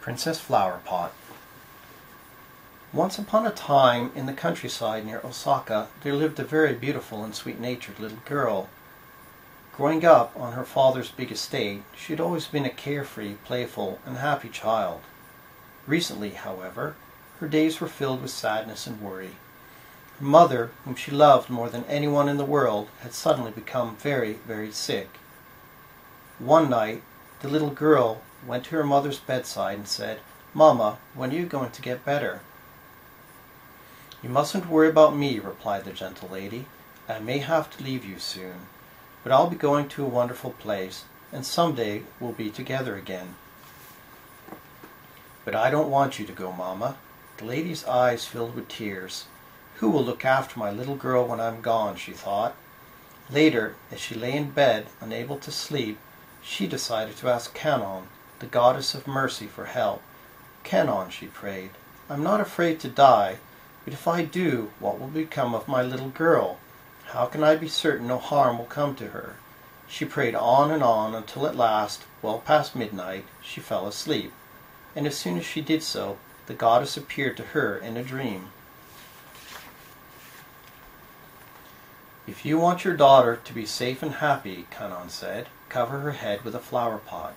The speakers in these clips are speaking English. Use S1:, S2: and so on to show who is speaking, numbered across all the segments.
S1: Princess Flowerpot. Once upon a time, in the countryside near Osaka, there lived a very beautiful and sweet-natured little girl. Growing up on her father's big estate, she had always been a carefree, playful, and happy child. Recently, however, her days were filled with sadness and worry. Her mother, whom she loved more than anyone in the world, had suddenly become very, very sick. One night, the little girl went to her mother's bedside and said, "Mama, when are you going to get better?" "You mustn't worry about me," replied the gentle lady. "I may have to leave you soon, but I'll be going to a wonderful place, and someday we'll be together again." "But I don't want you to go, Mama." The lady's eyes filled with tears. "Who will look after my little girl when I'm gone?" she thought. Later, as she lay in bed, unable to sleep, she decided to ask Cannon, the goddess of mercy, for help. "Cannon," she prayed, "I'm not afraid to die, but if I do, what will become of my little girl? How can I be certain no harm will come to her?" She prayed on until at last, well past midnight, she fell asleep, and as soon as she did so, the goddess appeared to her in a dream. "If you want your daughter to be safe and happy," Cannon said, "cover her head with a flower pot."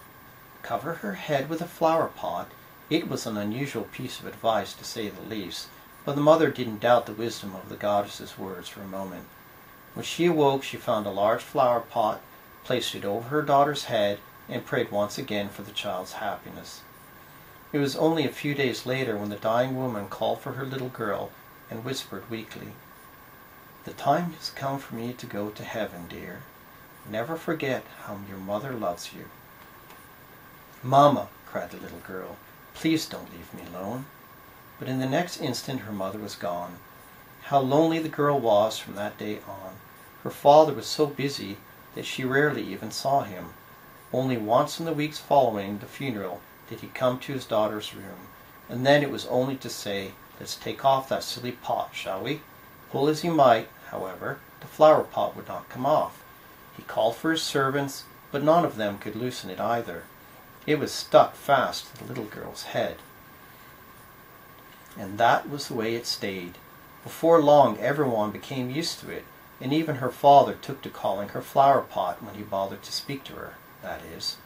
S1: Cover her head with a flower pot? It was an unusual piece of advice, to say the least, but the mother didn't doubt the wisdom of the goddess's words for a moment. When she awoke, she found a large flower pot, placed it over her daughter's head, and prayed once again for the child's happiness. It was only a few days later when the dying woman called for her little girl and whispered weakly, "The time has come for me to go to heaven, dear. Never forget how your mother loves you." "Mama," cried the little girl, "please don't leave me alone." But in the next instant her mother was gone. How lonely the girl was from that day on. Her father was so busy that she rarely even saw him. Only once in the weeks following the funeral did he come to his daughter's room, and then it was only to say, "Let's take off that silly pot, shall we?" Pull as he might, however, the flower pot would not come off. He called for his servants, but none of them could loosen it either. It was stuck fast to the little girl's head. And that was the way it stayed. Before long everyone became used to it, and even her father took to calling her flower pot when he bothered to speak to her, that is.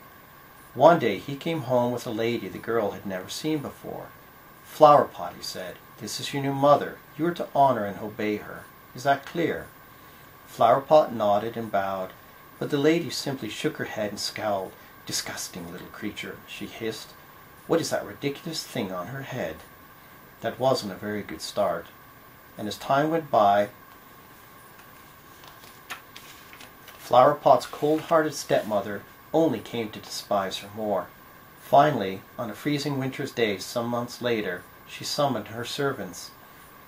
S1: One day he came home with a lady the girl had never seen before. "Flower pot," he said, "this is your new mother. You are to honor and obey her. Is that clear?" Flower pot nodded and bowed, but the lady simply shook her head and scowled. "Disgusting little creature," she hissed. "What is that ridiculous thing on her head?" That wasn't a very good start. And as time went by, Flowerpot's cold-hearted stepmother only came to despise her more. Finally, on a freezing winter's day some months later, she summoned her servants.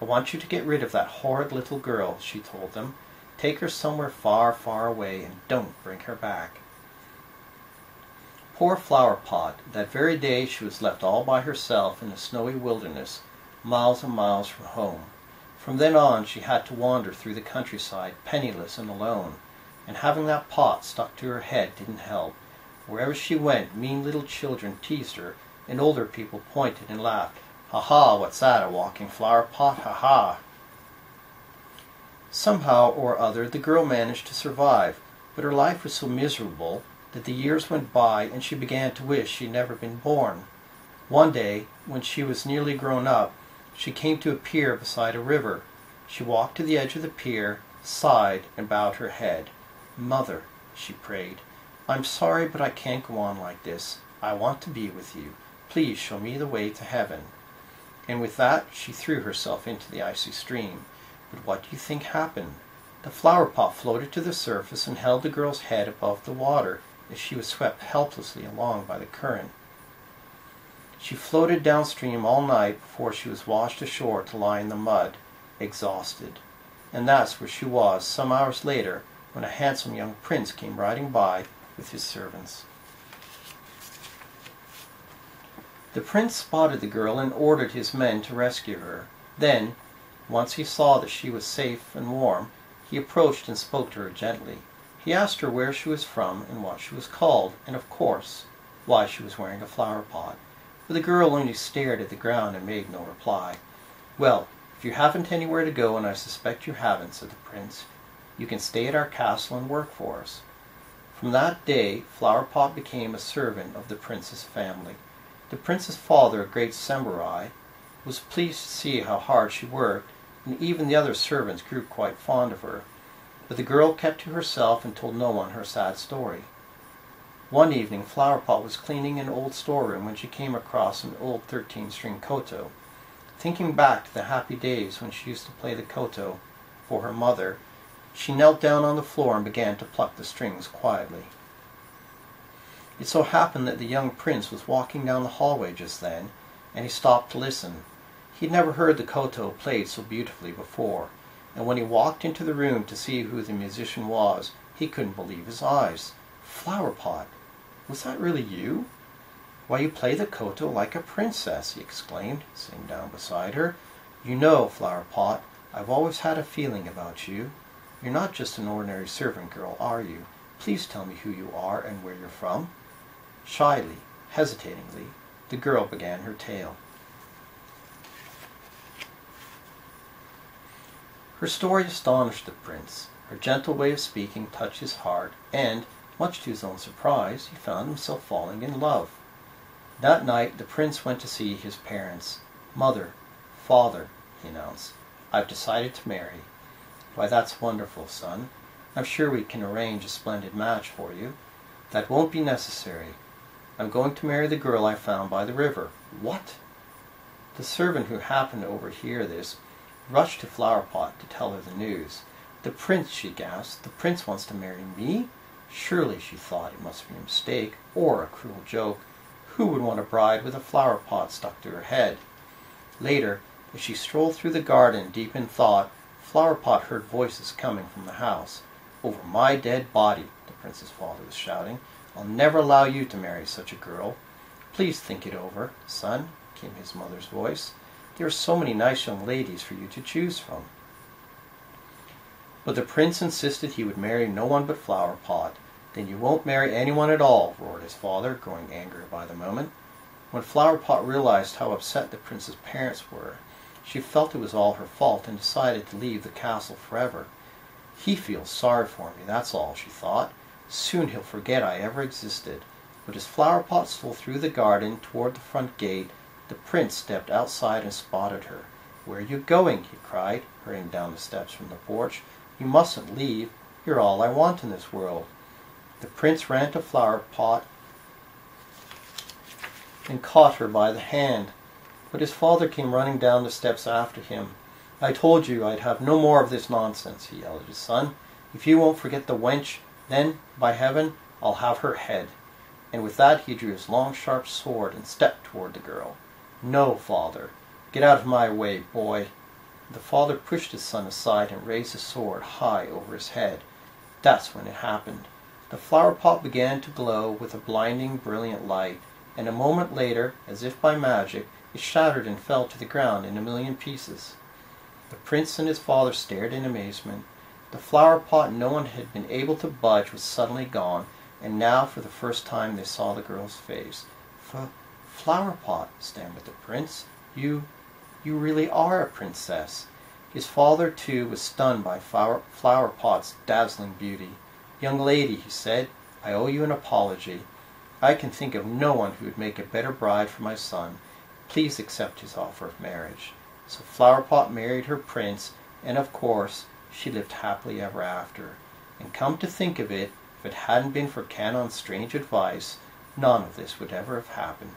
S1: "I want you to get rid of that horrid little girl," she told them. "Take her somewhere far, far away, and don't bring her back." Poor Flowerpot, that very day she was left all by herself in a snowy wilderness, miles and miles from home. From then on she had to wander through the countryside, penniless and alone, and having that pot stuck to her head didn't help. Wherever she went, mean little children teased her, and older people pointed and laughed. "Ha ha, what's that, a walking flower pot? Ha ha!" Somehow or other the girl managed to survive, but her life was so miserable that the years went by and she began to wish she'd never been born. One day, when she was nearly grown up, she came to a pier beside a river. She walked to the edge of the pier, sighed, and bowed her head. "Mother," she prayed, "I'm sorry, but I can't go on like this. I want to be with you. Please show me the way to heaven." And with that she threw herself into the icy stream. But what do you think happened? The flower pot floated to the surface and held the girl's head above the water as she was swept helplessly along by the current. She floated downstream all night before she was washed ashore to lie in the mud, exhausted. And that's where she was some hours later when a handsome young prince came riding by with his servants. The prince spotted the girl and ordered his men to rescue her. Then, once he saw that she was safe and warm, he approached and spoke to her gently. He asked her where she was from and what she was called, and of course, why she was wearing a flower pot. but the girl only stared at the ground and made no reply. "Well, if you haven't anywhere to go, and I suspect you haven't," said the prince, "you can stay at our castle and work for us." From that day, Flowerpot became a servant of the prince's family. The prince's father, a great samurai, was pleased to see how hard she worked, and even the other servants grew quite fond of her. But the girl kept to herself and told no one her sad story. One evening, Flowerpot was cleaning an old storeroom when she came across an old 13-string koto. Thinking back to the happy days when she used to play the koto for her mother, she knelt down on the floor and began to pluck the strings quietly. It so happened that the young prince was walking down the hallway just then, and he stopped to listen. He had never heard the koto played so beautifully before, and when he walked into the room to see who the musician was, he couldn't believe his eyes. "Flowerpot, was that really you? Why, you play the koto like a princess," he exclaimed, sitting down beside her. "You know, Flowerpot, I've always had a feeling about you. You're not just an ordinary servant girl, are you? Please tell me who you are and where you're from." Shyly, hesitatingly, the girl began her tale. Her story astonished the prince. Her gentle way of speaking touched his heart, and, much to his own surprise, he found himself falling in love. That night the prince went to see his parents. "Mother, father," he announced, "I've decided to marry." "Why, that's wonderful, son. I'm sure we can arrange a splendid match for you." "That won't be necessary. I'm going to marry the girl I found by the river." "What?" The servant, who happened to overhear this, rushed to Flowerpot to tell her the news. "The prince," she gasped, "the prince wants to marry me?" Surely, she thought, it must be a mistake, or a cruel joke. Who would want a bride with a flower pot stuck to her head? Later, as she strolled through the garden deep in thought, Flowerpot heard voices coming from the house. "Over my dead body," the prince's father was shouting. "I'll never allow you to marry such a girl." "Please think it over, son," came his mother's voice. "There are so many nice young ladies for you to choose from." But the prince insisted he would marry no one but Flowerpot. "Then you won't marry anyone at all," roared his father, growing angrier by the moment. When Flowerpot realized how upset the prince's parents were, she felt it was all her fault and decided to leave the castle forever. "He feels sorry for me, that's all," she thought. "Soon he'll forget I ever existed." But as Flowerpot stole through the garden toward the front gate, the prince stepped outside and spotted her. "Where are you going?" he cried, hurrying down the steps from the porch. "You mustn't leave. You're all I want in this world." The prince ran to Flowerpot and caught her by the hand. But his father came running down the steps after him. "I told you I'd have no more of this nonsense," he yelled at his son. "If you won't forget the wench, then, by heaven, I'll have her head." And with that he drew his long sharp sword and stepped toward the girl. "No, father. Get out of my way, boy." The father pushed his son aside and raised his sword high over his head. That's when it happened. The flower pot began to glow with a blinding, brilliant light, and a moment later, as if by magic, it shattered and fell to the ground in a million pieces. The prince and his father stared in amazement. The flower pot no one had been able to budge was suddenly gone, and now for the first time they saw the girl's face. "Flower pot," stammered the prince. You really are a princess." His father, too, was stunned by Flower Pot's dazzling beauty. "Young lady," he said, "I owe you an apology. I can think of no one who would make a better bride for my son. Please accept his offer of marriage." So Flower Pot married her prince, and of course she lived happily ever after. And come to think of it, if it hadn't been for Canon's strange advice, none of this would ever have happened.